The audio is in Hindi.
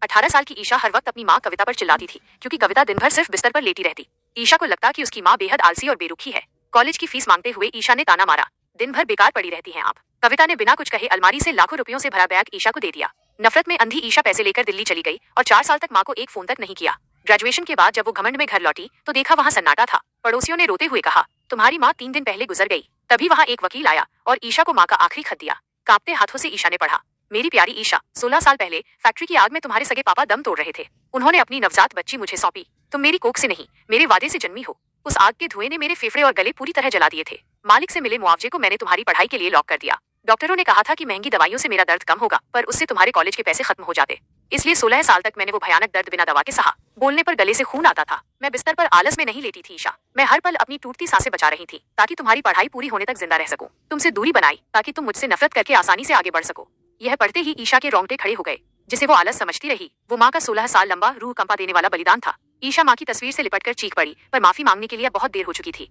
18 साल की ईशा हर वक्त अपनी माँ कविता पर चिल्लाती थी क्योंकि कविता दिन भर सिर्फ बिस्तर पर लेटी रहती। ईशा को लगता कि उसकी माँ बेहद आलसी और बेरुखी है। कॉलेज की फीस मांगते हुए ईशा ने ताना मारा, दिन भर बेकार पड़ी रहती हैं आप। कविता ने बिना कुछ कहे अलमारी से लाखों रुपयों से भरा बैग ईशा को दे दिया। नफरत में अंधी ईशा पैसे लेकर दिल्ली चली गई और 4 साल तक माँ को एक फोन तक नहीं किया। ग्रेजुएशन के बाद जब वो घमंड में घर लौटी तो देखा वहाँ सन्नाटा था। पड़ोसियों ने रोते हुए कहा, तुम्हारी माँ 3 दिन पहले गुजर गई। तभी वहाँ एक वकील आया और ईशा को माँ का आखिरी खत दिया। कांपते हाथों से ईशा ने पढ़ा, मेरी प्यारी ईशा, 16 साल पहले फैक्ट्री की आग में तुम्हारे सगे पापा दम तोड़ रहे थे। उन्होंने अपनी नवजात बच्ची मुझे सौंपी। तुम मेरी कोख से नहीं, मेरे वादे से जन्मी हो। उस आग के धुएं ने मेरे फेफड़े और गले पूरी तरह जला दिए थे। मालिक से मिले मुआवजे को मैंने तुम्हारी पढ़ाई के लिए लॉक कर दिया। डॉक्टरों ने कहा था कि महंगी दवाइयों से मेरा दर्द कम होगा, पर उससे तुम्हारे कॉलेज के पैसे खत्म हो जाते। इसलिए 16 साल तक मैंने वो भयानक दर्द बिना दवा के सहा। बोलने पर गले से खून आता था। मैं बिस्तर पर आलस में नहीं लेटी थी ईशा। मैं हर पल अपनी टूटती सांसें बचा रही थी ताकि तुम्हारी पढ़ाई पूरी होने तक जिंदा रह सकूं। तुमसे दूरी बनाई ताकि तुम मुझसे नफरत करके आसानी से आगे बढ़ सको। यह पढ़ते ही ईशा के रोंगटे खड़े हो गए। जिसे वो आलस समझती रही, वो माँ का 16 साल लंबा रूह कंपा देने वाला बलिदान था। ईशा माँ की तस्वीर से लिपटकर चीख पड़ी, पर माफी मांगने के लिए बहुत देर हो चुकी थी।